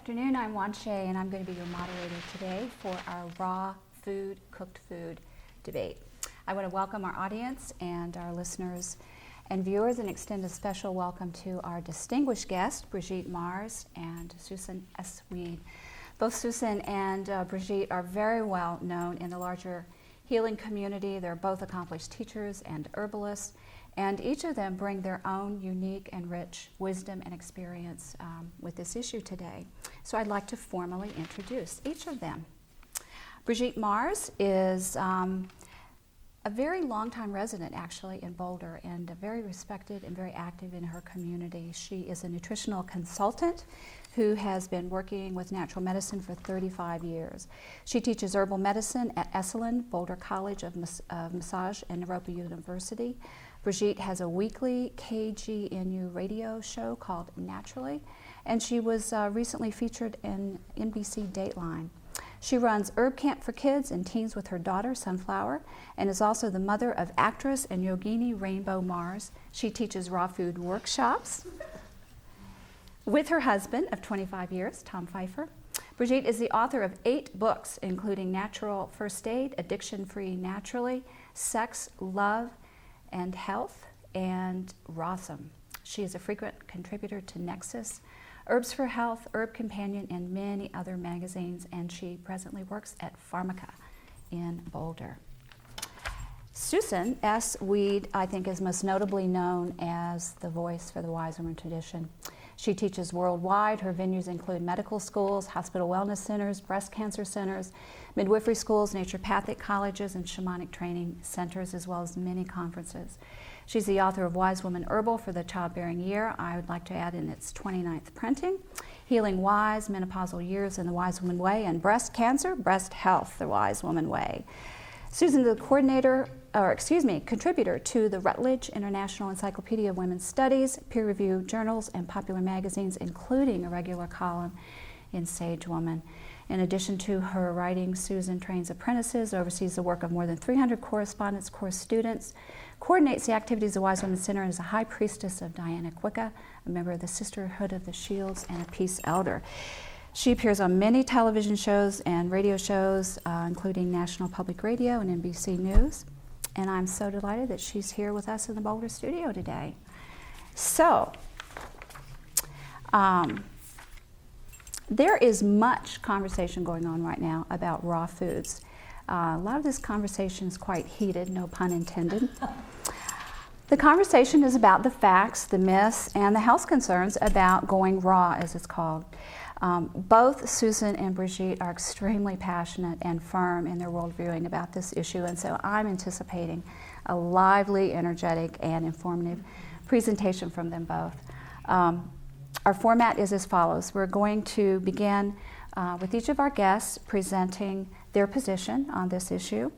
afternoon. I'm Wan Shea, and I'm going to be your moderator today for our raw food, cooked food debate. I want to welcome our audience and our listeners and viewers and extend a special welcome to our distinguished guests, Brigitte Mars and Susun S. Weed. Both Susun and Brigitte are very well known in the larger healing community. They're both accomplished teachers and herbalists, and each of them bring their own unique and rich wisdom and experience with this issue today. So I'd like to formally introduce each of them. Brigitte Mars is a very long-time resident, actually, in Boulder, and very respected and very active in her community. She is a nutritional consultant who has been working with natural medicine for 35 years. She teaches herbal medicine at Esalen, Boulder College of Massage, and Naropa University. Brigitte has a weekly KGNU radio show called Naturally, and she was recently featured in NBC Dateline. She runs Herb Camp for kids and teens with her daughter, Sunflower, and is also the mother of actress and yogini Rainbow Mars. She teaches raw food workshops with her husband of 25 years, Tom Pfeiffer. Brigitte is the author of 8 books, including Natural First Aid, Addiction-Free Naturally, Sex, Love, and Health, and Rawsome. She is a frequent contributor to Nexus, Herbs for Health, Herb Companion, and many other magazines, and she presently works at Pharmaca in Boulder. Susun S. Weed, I think, is most notably known as the voice for the Wise Woman tradition. She teaches worldwide. Her venues include medical schools, hospital wellness centers, breast cancer centers, midwifery schools, naturopathic colleges, and shamanic training centers, as well as many conferences. She's the author of Wise Woman Herbal for the Childbearing Year. I would like to add in its 29th printing, Healing Wise, Menopausal Years in the Wise Woman Way, and Breast Cancer, Breast Health, the Wise Woman Way. Susan is the contributor to the Rutledge International Encyclopedia of Women's Studies, peer-reviewed journals, and popular magazines, including a regular column in Sage Woman. In addition to her writing, Susan trains apprentices, oversees the work of more than 300 correspondence course students, coordinates the activities of the Wise Women Center, and is a high priestess of Dianic Wicca, a member of the Sisterhood of the Shields, and a peace elder. She appears on many television shows and radio shows, including National Public Radio and NBC News. And I'm so delighted that she's here with us in the Boulder studio today. So, there is much conversation going on right now about raw foods. A lot of this conversation is quite heated, no pun intended. The conversation is about the facts, the myths, and the health concerns about going raw, as it's called. Both Susun and Brigitte are extremely passionate and firm in their worldviewing about this issue, and so I'm anticipating a lively, energetic, and informative presentation from them both. Our format is as follows. We're going to begin with each of our guests presenting their position on this issue,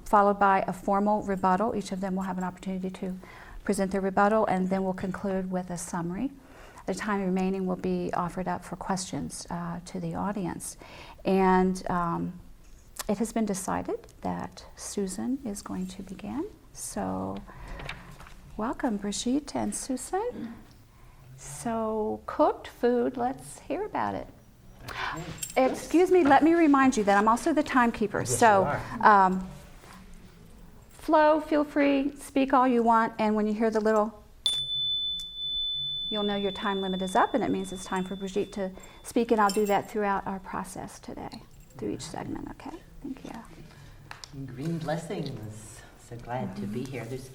followed by a formal rebuttal. Each of them will have an opportunity to present their rebuttal, and then we'll conclude with a summary. The time remaining will be offered up for questions to the audience. And it has been decided that Susun is going to begin. So welcome, Brigitte and Susun. So cooked food, let's hear about it. Excuse me, let me remind you that I'm also the timekeeper. Yes, so Flo, feel free, speak all you want, and when you hear the little, you'll know your time limit is up, and it means it's time for Brigitte to speak, and I'll do that throughout our process today, through each segment, okay? Thank you. Green blessings. So glad to be here. There's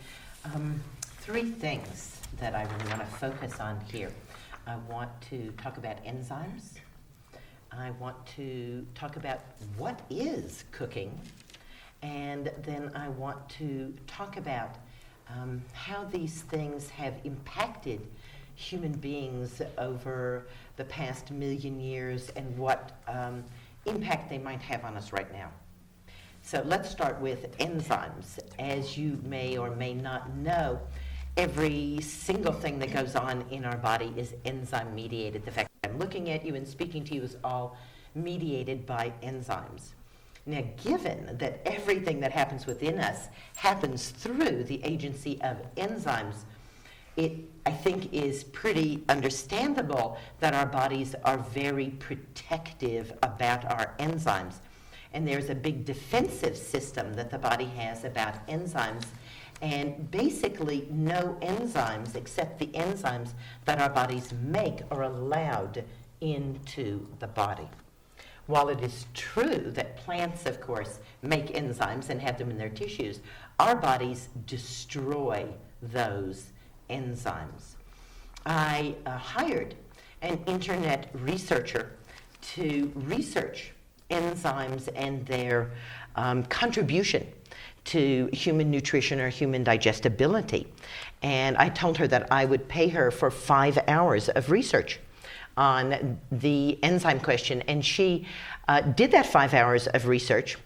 3 things that I really want to focus on here. I want to talk about enzymes. I want to talk about what is cooking. And then I want to talk about how these things have impacted human beings over the past 1,000,000 years and what impact they might have on us right now. So let's start with enzymes. As you may or may not know, every single thing that goes on in our body is enzyme mediated. The fact that I'm looking at you and speaking to you is all mediated by enzymes. Now, given that everything that happens within us happens through the agency of enzymes, it, I think, is pretty understandable that our bodies are very protective about our enzymes. And there's a big defensive system that the body has about enzymes. And basically, no enzymes except the enzymes that our bodies make are allowed into the body. While it is true that plants, of course, make enzymes and have them in their tissues, our bodies destroy those enzymes. I hired an internet researcher to research enzymes and their contribution to human nutrition or human digestibility. And I told her that I would pay her for 5 hours of research on the enzyme question. And she did that 5 hours of research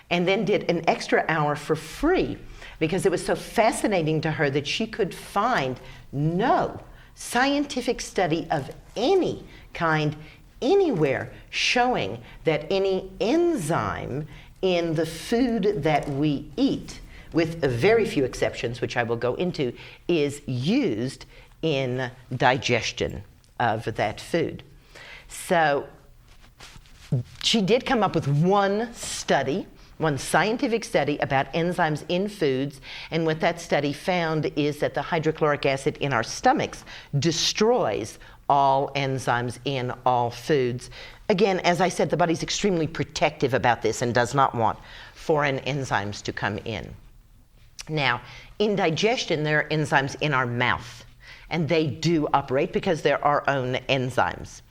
and then did an extra hour for free because it was so fascinating to her that she could find no scientific study of any kind anywhere showing that any enzyme in the food that we eat, with very few exceptions, which I will go into, is used in digestion of that food. So she did come up with one study, one scientific study about enzymes in foods, and what that study found is that the hydrochloric acid in our stomachs destroys all enzymes in all foods. Again, as I said, the body's extremely protective about this and does not want foreign enzymes to come in. Now, in digestion, there are enzymes in our mouth, and they do operate because they're our own enzymes.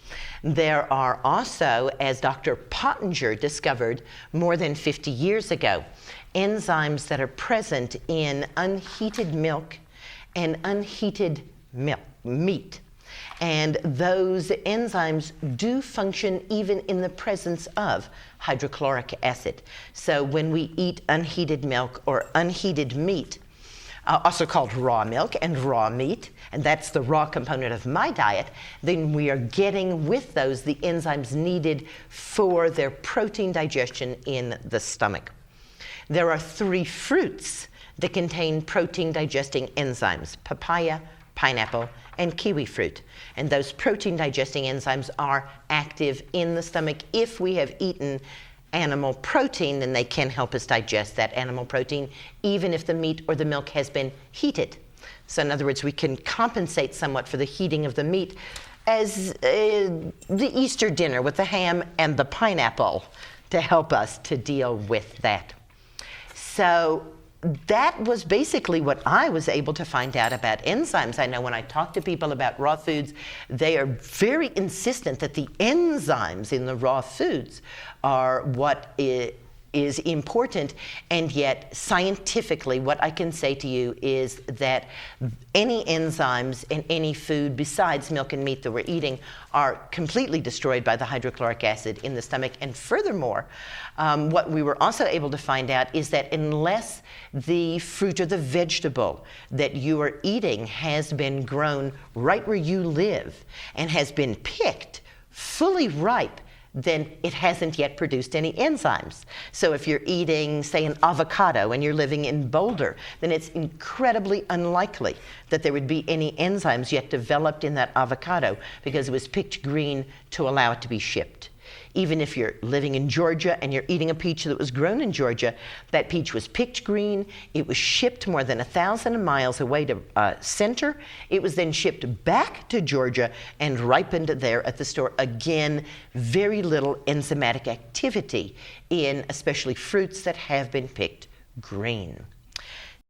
There are also, as Dr. Pottinger discovered more than 50 years ago, enzymes that are present in unheated milk and unheated meat. And those enzymes do function even in the presence of hydrochloric acid. So when we eat unheated milk or unheated meat, also called raw milk and raw meat, and that's the raw component of my diet, then we are getting with those the enzymes needed for their protein digestion in the stomach. There are 3 fruits that contain protein digesting enzymes: papaya, pineapple, and kiwi fruit. And those protein digesting enzymes are active in the stomach. If we have eaten animal protein, then they can help us digest that animal protein, even if the meat or the milk has been heated. So in other words, we can compensate somewhat for the heating of the meat, as the Easter dinner with the ham and the pineapple, to help us to deal with that. So that was basically what I was able to find out about enzymes. I know when I talk to people about raw foods, they are very insistent that the enzymes in the raw foods are what is important, and yet scientifically what I can say to you is that any enzymes in any food besides milk and meat that we're eating are completely destroyed by the hydrochloric acid in the stomach. And furthermore, what we were also able to find out is that unless the fruit or the vegetable that you are eating has been grown right where you live and has been picked fully ripe, then it hasn't yet produced any enzymes. So if you're eating, say, an avocado and you're living in Boulder, then it's incredibly unlikely that there would be any enzymes yet developed in that avocado because it was picked green to allow it to be shipped. Even if you're living in Georgia and you're eating a peach that was grown in Georgia, that peach was picked green, it was shipped more than 1,000 miles away to Center, it was then shipped back to Georgia and ripened there at the store. Again, very little enzymatic activity in especially fruits that have been picked green.